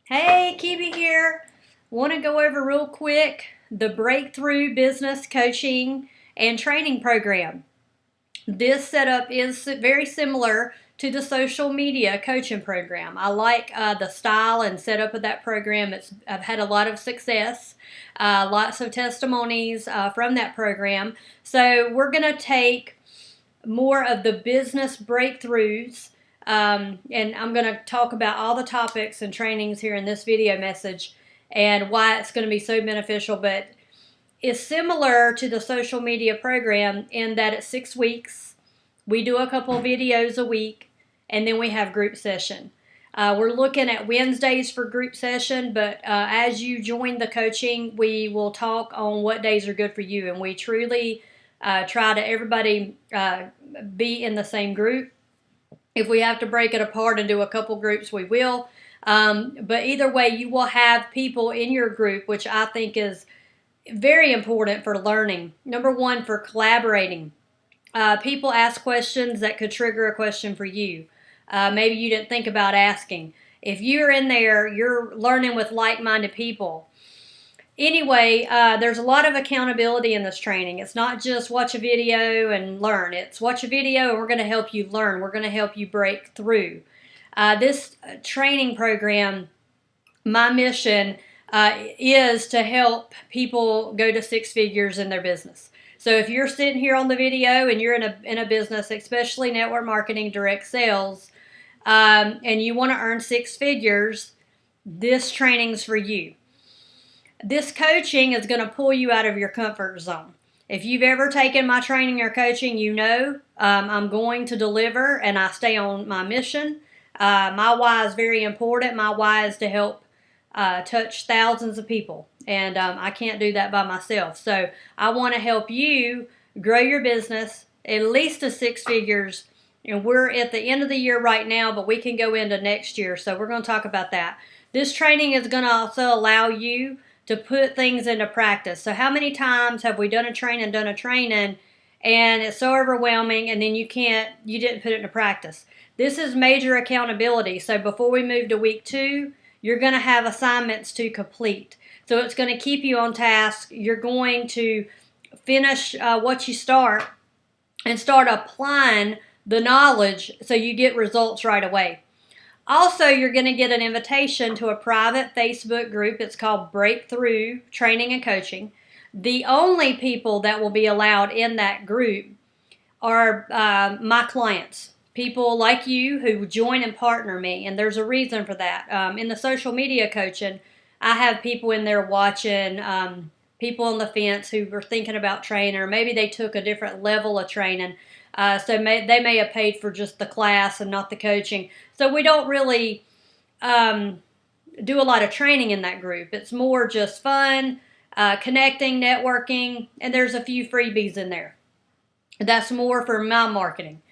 Hey, Kebie here. Want to go over real quick the Breakthrough Business Coaching and Training Program. This setup is very similar to the social media coaching program. I like the style and setup of that program. I've had a lot of success, lots of testimonies from that program. So we're going to take more of the business breakthroughs, and I'm going to talk about all the topics and trainings here in this video message and why it's going to be so beneficial. But it's similar to the social media program in that it's 6 weeks. We do a couple videos a week, and then we have group session. We're looking at Wednesdays for group session, but as you join the coaching, we will talk on what days are good for you, and we truly try to everybody be in the same group. If we have to break it apart and do a couple groups, we will. But either way, you will have people in your group, which I think is very important for learning. Number one, for collaborating. People ask questions that could trigger a question for you. Maybe you didn't think about asking. If you're in there, you're learning with like-minded people. Anyway, there's a lot of accountability in this training. It's not just watch a video and learn. It's watch a video and we're going to help you learn. We're going to help you break through. This training program, my mission is to help people go to 6 figures in their business. So if you're sitting here on the video and you're in a business, especially network marketing, direct sales, and you want to earn 6 figures, this training's for you. This coaching is going to pull you out of your comfort zone. If you've ever taken my training or coaching, you know I'm going to deliver and I stay on my mission. My why is very important. My why is to help touch thousands of people, and I can't do that by myself. So I want to help you grow your business at least to 6 figures, and we're at the end of the year right now, but we can go into next year, so we're going to talk about that. This training is going to also allow you to put things into practice. So how many times have we done a training, and it's so overwhelming, and then you didn't put it into practice? This is major accountability. So before we move to week 2, you're going to have assignments to complete. So it's going to keep you on task. You're going to finish what you start and start applying the knowledge so you get results right away. Also, you're going to get an invitation to a private Facebook group. It's called Breakthrough Training and Coaching. The only people that will be allowed in that group are my clients, people like you who join and partner me, and there's a reason for that. In the social media coaching, I have people in there watching, people on the fence who were thinking about training, or maybe they took a different level of training. So they may have paid for just the class and not the coaching. So we don't really do a lot of training in that group. It's more just fun, connecting, networking, and there's a few freebies in there. That's more for my marketing.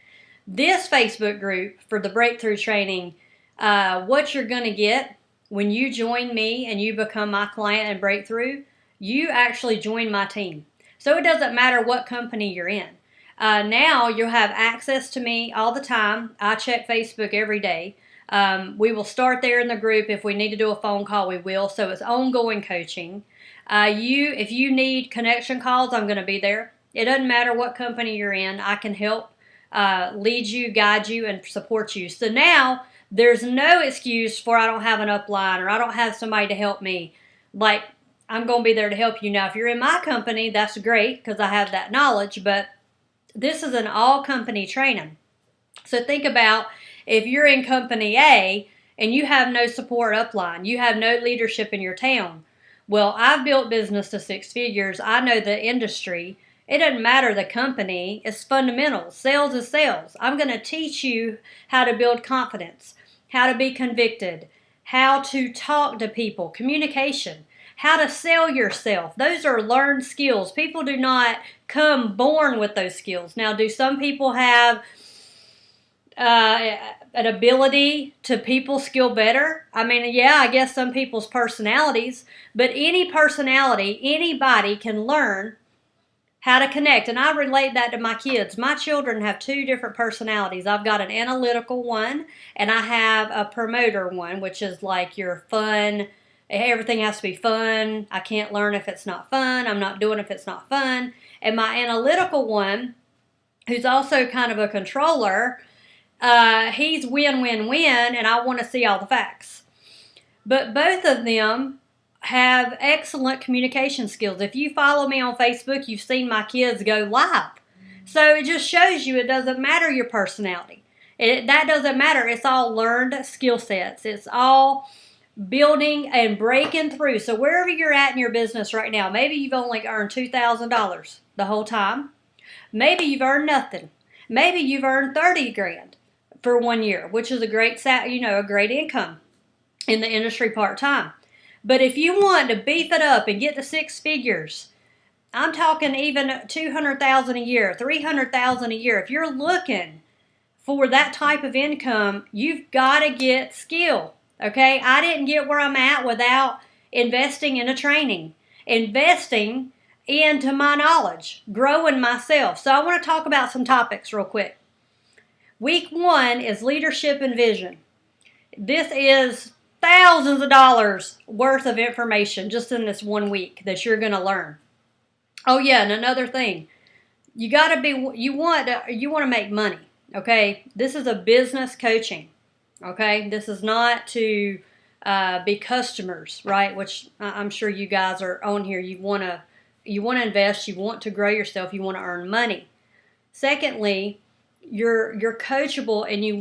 This Facebook group for the breakthrough training, what you're going to get when you join me and you become my client and breakthrough, you actually join my team. So it doesn't matter what company you're in. Now you'll have access to me all the time. I check Facebook every day. We will start there in the group. If we need to do a phone call, we will. So it's ongoing coaching. If you need connection calls, I'm going to be there. It doesn't matter what company you're in. I can help lead you, guide you, and support you. So now there's no excuse for I don't have an upline or I don't have somebody to help me. Like, I'm going to be there to help you. Now, if you're in my company, that's great because I have that knowledge, but this is an all-company training. So think about if you're in company A and you have no support upline, you have no leadership in your town. Well, I've built business to 6 figures. I know the industry. It doesn't matter the company. It's fundamentals. Sales is sales. I'm going to teach you how to build confidence, how to be convicted, how to talk to people, communication, how to sell yourself. Those are learned skills. People do not come born with those skills. Now, do some people have an ability to people skill better? I mean, yeah, I guess some people's personalities, but any personality, anybody can learn how to connect. And I relate that to my kids. My children have two different personalities. I've got an analytical one, and I have a promoter one, which is like your fun. Everything has to be fun. I can't learn if it's not fun. I'm not doing if it's not fun. And my analytical one, who's also kind of a controller, he's win, win, win, and I want to see all the facts. But both of them have excellent communication skills. If you follow me on Facebook, you've seen my kids go live. So it just shows you it doesn't matter your personality. That doesn't matter. It's all learned skill sets. It's all building and breaking through. So wherever you're at in your business right now, maybe you've only earned $2,000 the whole time. Maybe you've earned nothing. Maybe you've earned 30 grand for 1 year, which is a great income in the industry part-time. But if you want to beef it up and get to 6 figures, I'm talking even $200,000 a year, $300,000 a year. If you're looking for that type of income, you've got to get skill. Okay, I didn't get where I'm at without investing in a training, investing into my knowledge, growing myself. So I want to talk about some topics real quick. Week 1 is leadership and vision. This is thousands of dollars worth of information just in this 1 week that you're going to learn. Oh yeah, and another thing, you want to make money. Okay, this is a business coaching. Okay, this is not to be customers, right? Which I'm sure you guys are on here. You want to invest. You want to grow yourself. You want to earn money. Secondly, you're coachable and you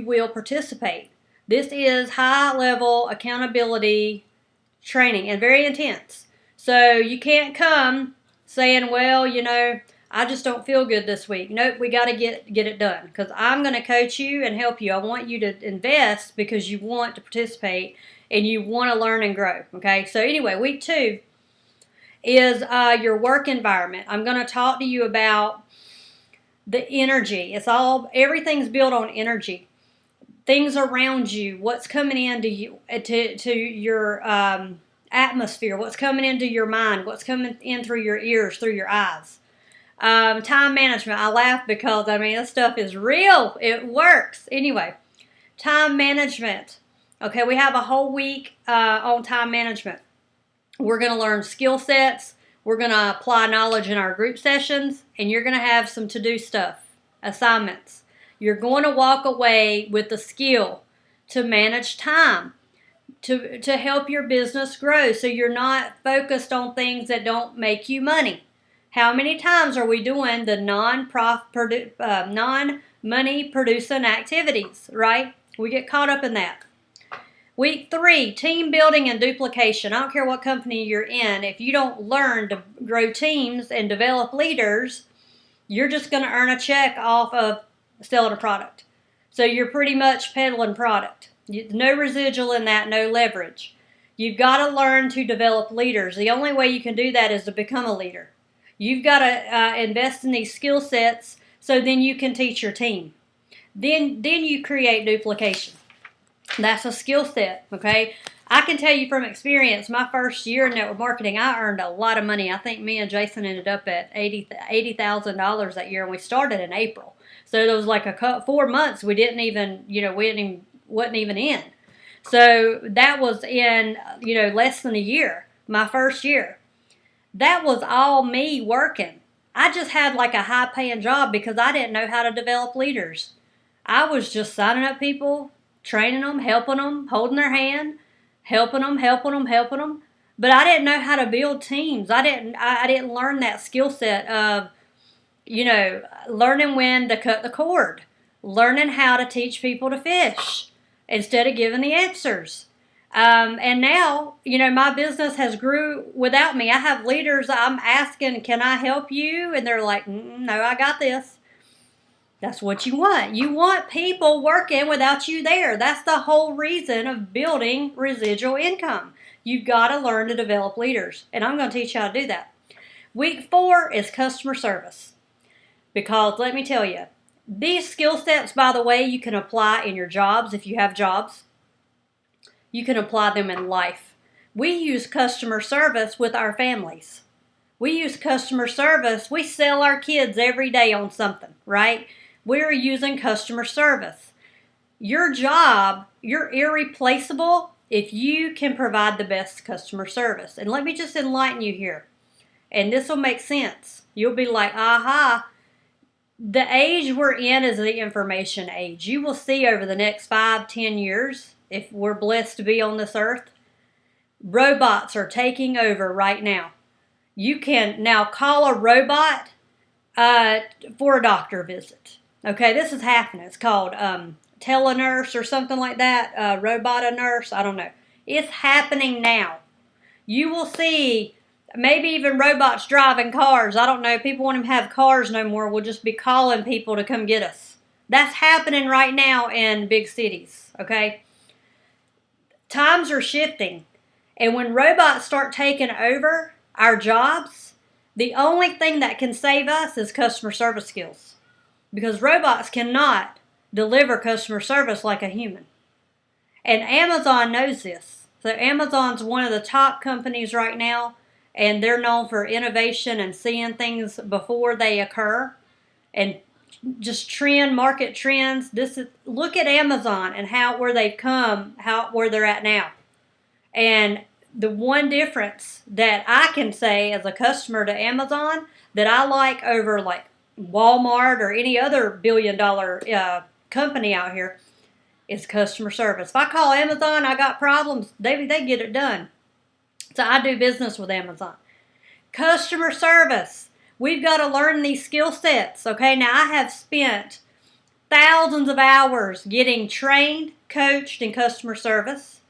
will participate. This is high level accountability training and very intense. So you can't come saying, well, I just don't feel good this week. Nope, we got to get it done because I'm going to coach you and help you. I want you to invest because you want to participate and you want to learn and grow. Okay, so anyway, week 2 is your work environment. I'm going to talk to you about the energy. Everything's built on energy. Things around you, what's coming into you, to your atmosphere, what's coming into your mind, what's coming in through your ears, through your eyes. Time management. I laugh because, this stuff is real. It works. Anyway, time management. Okay, we have a whole week on time management. We're going to learn skill sets. We're going to apply knowledge in our group sessions, and you're going to have some to-do stuff, assignments. You're going to walk away with the skill to manage time, to help your business grow so you're not focused on things that don't make you money. How many times are we doing the non-money producing activities, right? We get caught up in that. Week 3, team building and duplication. I don't care what company you're in. If you don't learn to grow teams and develop leaders, you're just going to earn a check off of selling a product. So you're pretty much peddling product. No residual in that, no leverage. You've got to learn to develop leaders. The only way you can do that is to become a leader. You've got to invest in these skill sets so then you can teach your team. Then you create duplication. That's a skill set, okay? I can tell you from experience, my first year in network marketing, I earned a lot of money. I think me and Jason ended up at $80,000 that year, and we started in April. So there was like 4 months we wasn't even in. So that was in, less than a year, my first year. That was all me working. I just had like a high-paying job because I didn't know how to develop leaders. I was just signing up people, training them, helping them, holding their hand, helping them. But I didn't know how to build teams. I didn't learn that skill set of, learning when to cut the cord, learning how to teach people to fish instead of giving the answers. And now, my business has grew without me. I have leaders I'm asking, can I help you? And they're like, no, I got this. That's what you want. You want people working without you there. That's the whole reason of building residual income. You've got to learn to develop leaders. And I'm going to teach you how to do that. Week 4 is customer service. Because let me tell you, these skill sets, by the way, you can apply in your jobs if you have jobs. You can apply them in life. We use customer service with our families. We use customer service. We sell our kids every day on something, right? We're using customer service. Your job, you're irreplaceable if you can provide the best customer service. And let me just enlighten you here. And this will make sense. You'll be like, aha, the age we're in is the information age. You will see over the next 5-10 years, if we're blessed to be on this earth, robots are taking over right now. You can now call a robot for a doctor visit. Okay, this is happening. It's called telenurse or something like that. Robot a nurse. I don't know. It's happening now. You will see maybe even robots driving cars. I don't know. People won't even have cars no more. We'll just be calling people to come get us. That's happening right now in big cities. Okay. Times are shifting. And when robots start taking over our jobs, the only thing that can save us is customer service skills. Because robots cannot deliver customer service like a human. And Amazon knows this. So Amazon's one of the top companies right now, and they're known for innovation and seeing things before they occur and just market trends. Look at Amazon and where they've come, where they're at now. And the one difference that I can say as a customer to Amazon that I like over like Walmart or any other billion-dollar company out here is customer service. If I call Amazon, I got problems, they get it done. So I do business with Amazon. Customer service. We've got to learn these skill sets. Okay, now I have spent thousands of hours getting trained, coached in customer service.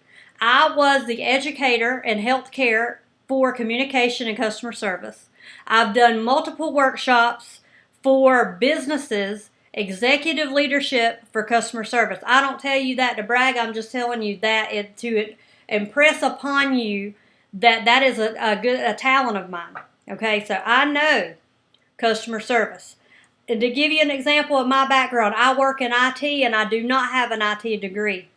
I was the educator in healthcare for communication and customer service. I've done multiple workshops for businesses, executive leadership for customer service. I don't tell you that to brag. I'm just telling you that to impress upon you that is a talent of mine. Okay, so I know customer service. And to give you an example of my background, I work in IT and I do not have an IT degree.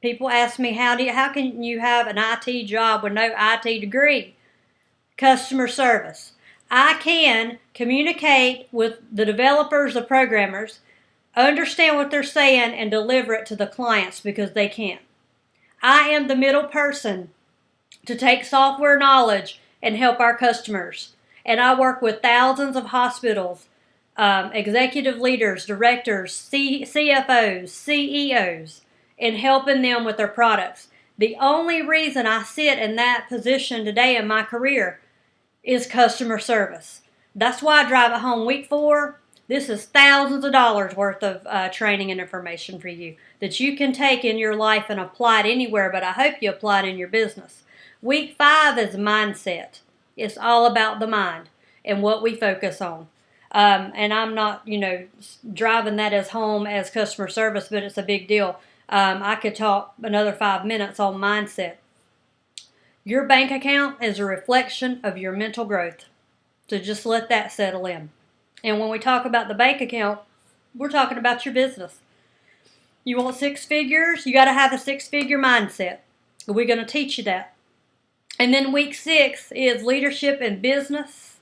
People ask me, how can you have an IT job with no IT degree? Customer service. I can communicate with the developers, the programmers, understand what they're saying, and deliver it to the clients because they can't. I am the middle person to take software knowledge and help our customers. And I work with thousands of hospitals, executive leaders, directors, CFOs, CEOs, in helping them with their products. The only reason I sit in that position today in my career is customer service. That's why I drive it home week 4. This is thousands of dollars worth of training and information for you that you can take in your life and apply it anywhere, but I hope you apply it in your business. Week 5 is mindset. It's all about the mind and what we focus on. And I'm not, driving that as home as customer service, but it's a big deal. I could talk another 5 minutes on mindset. Your bank account is a reflection of your mental growth. So just let that settle in. And when we talk about the bank account, we're talking about your business. You want 6 figures? You got to have a 6-figure mindset. We're going to teach you that. And then week 6 is leadership in business.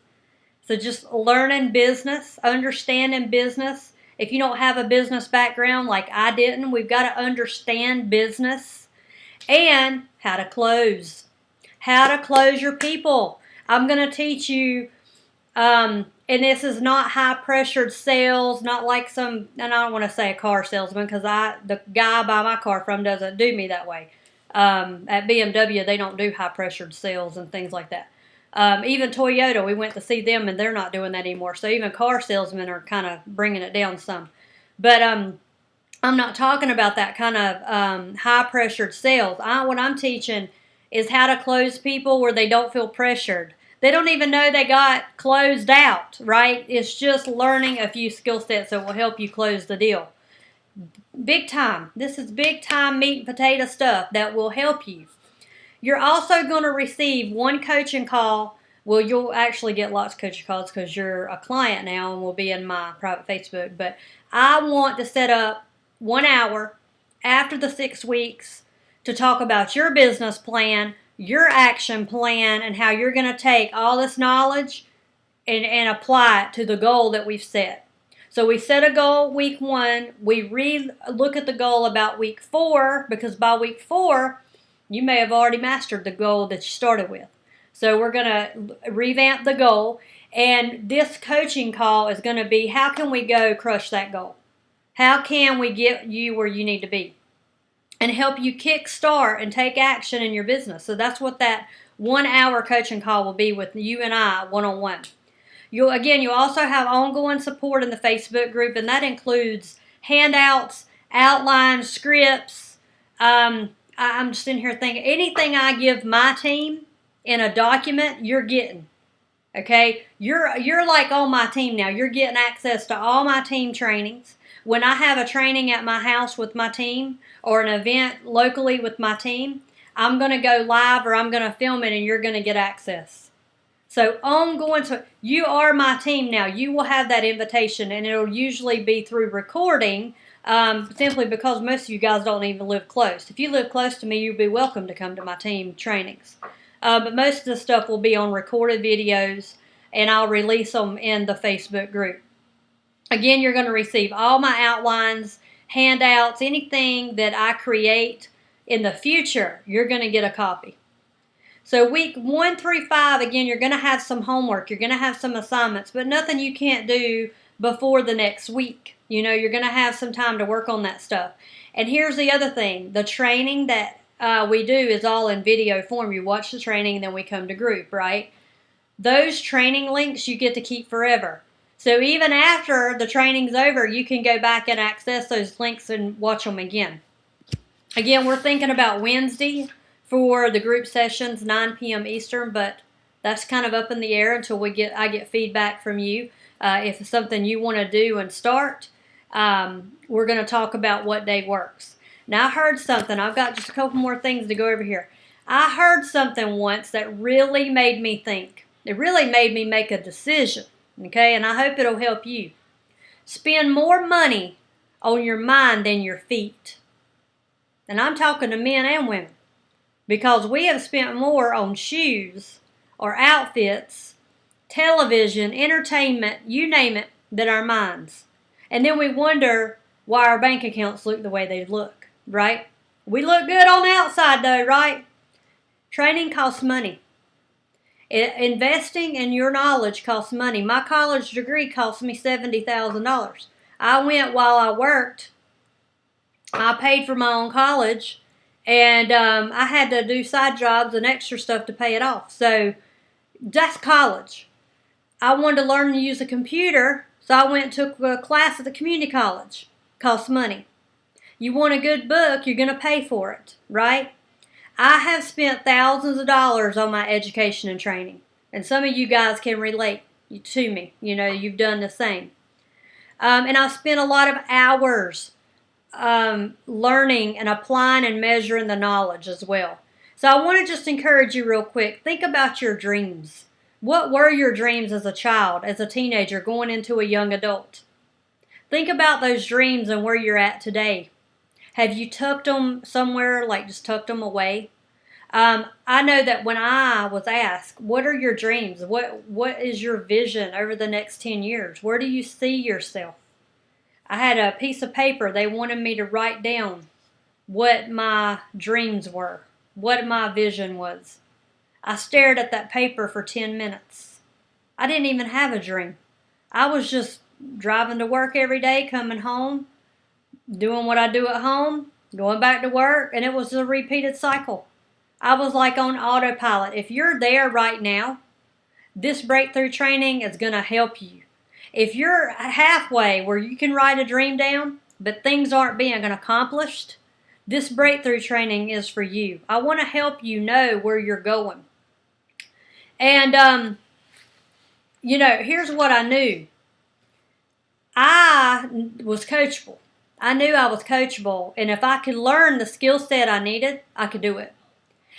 So just learning business, understanding business. If you don't have a business background like I didn't, we've got to understand business and how to close. How to close your people. I'm going to teach you, and this is not high-pressured sales, not like and I don't want to say a car salesman because the guy I buy my car from doesn't do me that way. At BMW, they don't do high-pressured sales and things like that. Even Toyota, we went to see them, and they're not doing that anymore. So even car salesmen are kind of bringing it down some. But I'm not talking about that kind of high-pressured sales. What I'm teaching is how to close people where they don't feel pressured. They don't even know they got closed out, right? It's just learning a few skill sets that will help you close the deal. Big time. This is big time meat and potato stuff that will help you. You're also going to receive one coaching call. Well, you'll actually get lots of coaching calls because you're a client now and will be in my private Facebook. But I want to set up 1 hour after the 6 weeks to talk about your business plan your action plan and how you're going to take all this knowledge and apply it to the goal that we've set. So we set a goal week 1. We look at the goal about week 4, because by week 4, you may have already mastered the goal that you started with. So we're going to revamp the goal. And this coaching call is going to be, how can we go crush that goal? How can we get you where you need to be? And help you kickstart and take action in your business. So that's what that 1 hour coaching call will be with you and I one-on-one. You'll also have ongoing support in the Facebook group, and that includes handouts, outlines, scripts. I'm just in here thinking, anything I give my team in a document, you're getting. Okay? You're like on my team now. You're getting access to all my team trainings. When I have a training at my house with my team or an event locally with my team, I'm going to go live or I'm going to film it, and you're going to get access. So you are my team now. You will have that invitation, and it'll usually be through recording, simply because most of you guys don't even live close. If you live close to me, you'll be welcome to come to my team trainings. But most of the stuff will be on recorded videos, and I'll release them in the Facebook group. Again, you're going to receive all my outlines, handouts, anything that I create in the future, you're going to get a copy. So week 1 through 5, again, you're going to have some homework. You're going to have some assignments, but nothing you can't do before the next week. You're going to have some time to work on that stuff. And here's the other thing. The training that we do is all in video form. You watch the training, and then we come to group, right? Those training links you get to keep forever. So even after the training's over, you can go back and access those links and watch them again. Again, we're thinking about Wednesday for the group sessions, 9 p.m. Eastern, but that's kind of up in the air until I get feedback from you. If it's something you want to do and start, we're going to talk about what day works. Now, I heard something. I've got just a couple more things to go over here. I heard something once that really made me think. It really made me make a decision. Okay, and I hope it'll help you. Spend more money on your mind than your feet. And I'm talking to men and women. Because we have spent more on shoes or outfits, television, entertainment, you name it, than our minds. And then we wonder why our bank accounts look the way they look, right? We look good on the outside though, right? Training costs money. Investing in your knowledge costs money. My college degree cost me $70,000. I went while I worked. I paid for my own college, and I had to do side jobs and extra stuff to pay it off. So that's college. I wanted to learn to use a computer, so I went and took a class at the community college. Costs money. You want a good book, you're going to pay for it, right? I have spent thousands of dollars on my education and training. And some of you guys can relate to me. You've done the same. And I've spent a lot of hours learning and applying and measuring the knowledge as well. So I want to just encourage you real quick. Think about your dreams. What were your dreams as a child, as a teenager, going into a young adult? Think about those dreams and where you're at today. Have you tucked them somewhere, like just tucked them away? I know that when I was asked, what are your dreams? What is your vision over the next 10 years? Where do you see yourself? I had a piece of paper. They wanted me to write down what my dreams were, what my vision was. I stared at that paper for 10 minutes. I didn't even have a dream. I was just driving to work every day, coming home, doing what I do at home, going back to work, and it was a repeated cycle. I was like on autopilot. If you're there right now, this breakthrough training is going to help you. If you're halfway where you can write a dream down, but things aren't being accomplished, this breakthrough training is for you. I want to help you know where you're going. And, here's what I knew. I was coachable. I knew I was coachable, and if I could learn the skill set I needed, I could do it.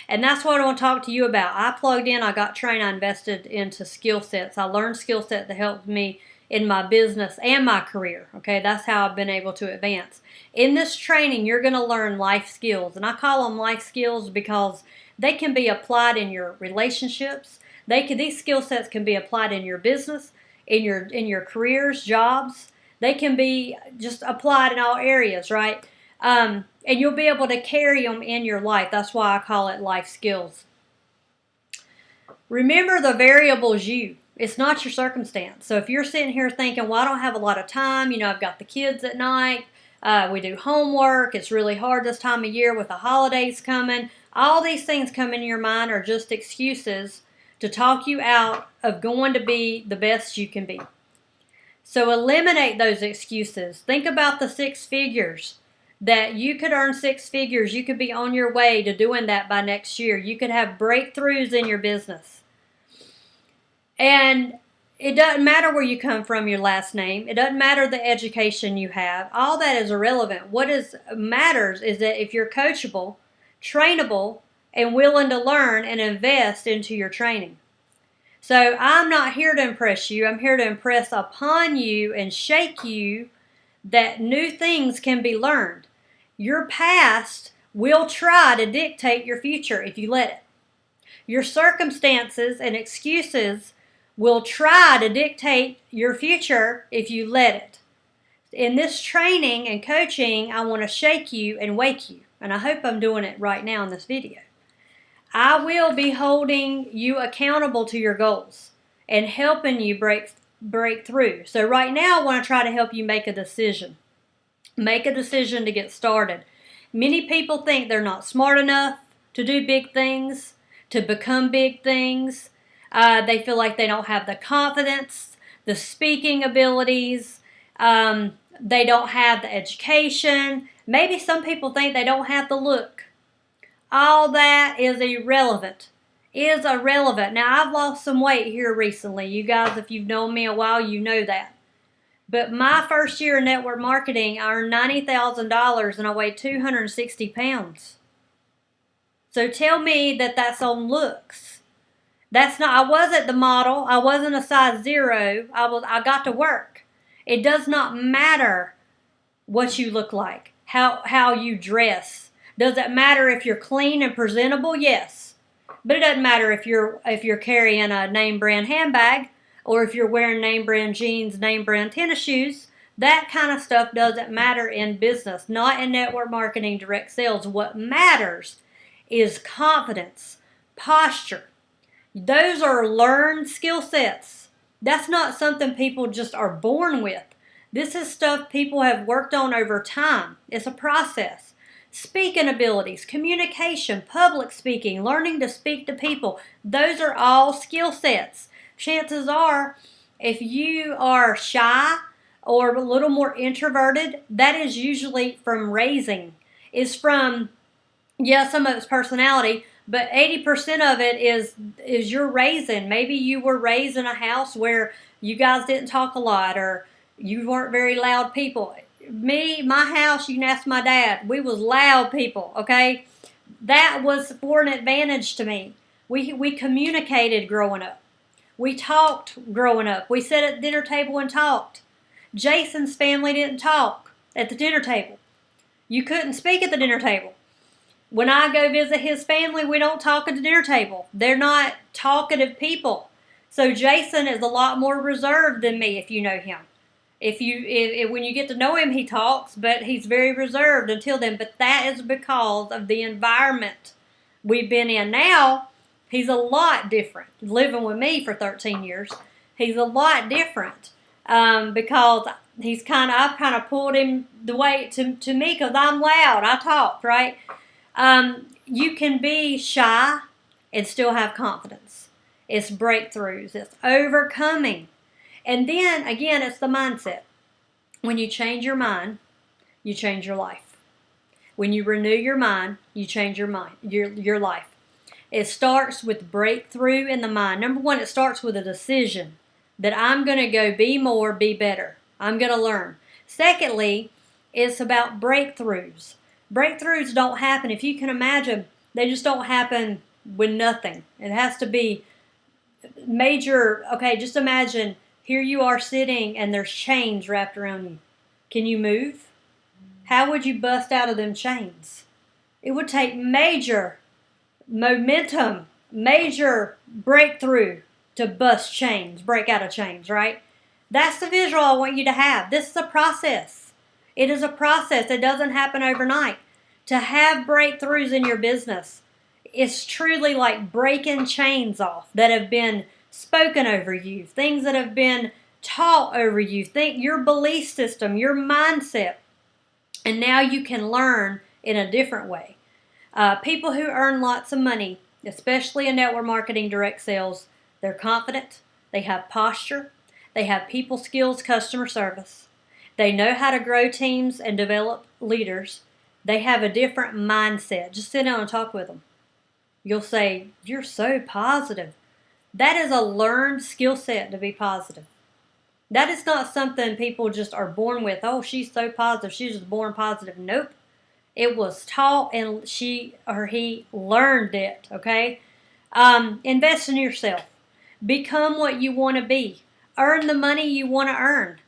And that's what I want to talk to you about. I plugged in, I got trained, I invested into skill sets. I learned skill set that helped me in my business and my career. Okay, that's how I've been able to advance. In this training, you're going to learn life skills, and I call them life skills because they can be applied in your relationships. These skill sets can be applied in your business, in your careers, jobs. They can be just applied in all areas, right? And you'll be able to carry them in your life. That's why I call it life skills. Remember the variable is you. It's not your circumstance. So if you're sitting here thinking, well, I don't have a lot of time, I've got the kids at night, we do homework, it's really hard this time of year with the holidays coming, all these things come in your mind are just excuses to talk you out of going to be the best you can be. So eliminate those excuses. Think about the 6 figures. That you could earn 6 figures. You could be on your way to doing that by next year. You could have breakthroughs in your business. And it doesn't matter where you come from, your last name. It doesn't matter the education you have. All that is irrelevant. What matters is that if you're coachable, trainable, and willing to learn and invest into your training. So I'm not here to impress you. I'm here to impress upon you and shake you that new things can be learned. Your past will try to dictate your future if you let it. Your circumstances and excuses will try to dictate your future if you let it. In this training and coaching, I want to shake you and wake you. And I hope I'm doing it right now in this video. I will be holding you accountable to your goals and helping you break through. So right now I want to try to help you make a decision. Make a decision to get started. Many people think they're not smart enough to do big things, to become big things. They feel like they don't have the confidence, the speaking abilities. They don't have the education. Maybe some people think they don't have the look. All that is irrelevant. Now, I've lost some weight here recently. You guys, if you've known me a while, you know that. But my first year in network marketing, I earned $90,000 and I weighed 260 pounds. So tell me that that's on looks. That's not, I wasn't the model. I wasn't a size 0. I got to work. It does not matter what you look like, how you dress. Does it matter if you're clean and presentable? Yes. But it doesn't matter if you're carrying a name brand handbag or if you're wearing name brand jeans, name brand tennis shoes. That kind of stuff doesn't matter in business, not in network marketing, direct sales. What matters is confidence, posture. Those are learned skill sets. That's not something people just are born with. This is stuff people have worked on over time. It's a process. Speaking abilities, communication, public speaking, learning to speak to people. Those are all skill sets. Chances are, if you are shy or a little more introverted, that is usually from raising. It's from, some of it's personality, but 80% of it is your raising. Maybe you were raised in a house where you guys didn't talk a lot or you weren't very loud people. My house, you can ask my dad, we was loud people, okay? That was for an advantage to me. We communicated growing up. We talked growing up. We sat at the dinner table and talked. Jason's family didn't talk at the dinner table. You couldn't speak at the dinner table. When I go visit his family, we don't talk at the dinner table. They're not talkative people. So Jason is a lot more reserved than me if you know him. When you get to know him, he talks, but he's very reserved until then. But that is because of the environment we've been in. Now, he's a lot different. Living with me for 13 years, he's a lot different because I've kind of pulled him the way to me because I'm loud. I talk, right? You can be shy and still have confidence. It's breakthroughs. It's overcoming. And then, again, it's the mindset. When you change your mind, you change your life. When you renew your mind, you change your life. It starts with breakthrough in the mind. Number one, it starts with a decision that I'm going to go be more, be better. I'm going to learn. Secondly, it's about breakthroughs. Breakthroughs don't happen, if you can imagine, they just don't happen with nothing. It has to be major. Okay, just imagine Here you are sitting and there's chains wrapped around you. Can you move? How would you bust out of them chains? It would take major momentum, major breakthrough to bust chains, break out of chains, right? That's the visual I want you to have. This is a process. It is a process. It doesn't happen overnight. To have breakthroughs in your business, it's truly like breaking chains off that have been spoken over you, things that have been taught over you, think your belief system, your mindset, and now you can learn in a different way. People who earn lots of money, especially in network marketing, direct sales, they're confident, they have posture, they have people skills, customer service, they know how to grow teams and develop leaders, they have a different mindset. Just sit down and talk with them. You'll say, you're so positive. That is a learned skill set to be positive. That is not something people just are born with. Oh, she's so positive. She's just born positive. Nope. It was taught and she or he learned it, okay? Invest in yourself. Become what you want to be. Earn the money you want to earn.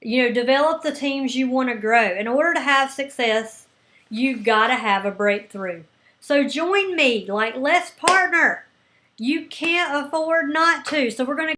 Develop the teams you want to grow. In order to have success, you got to have a breakthrough. So join me. Let's partner. You can't afford not to. So we're going to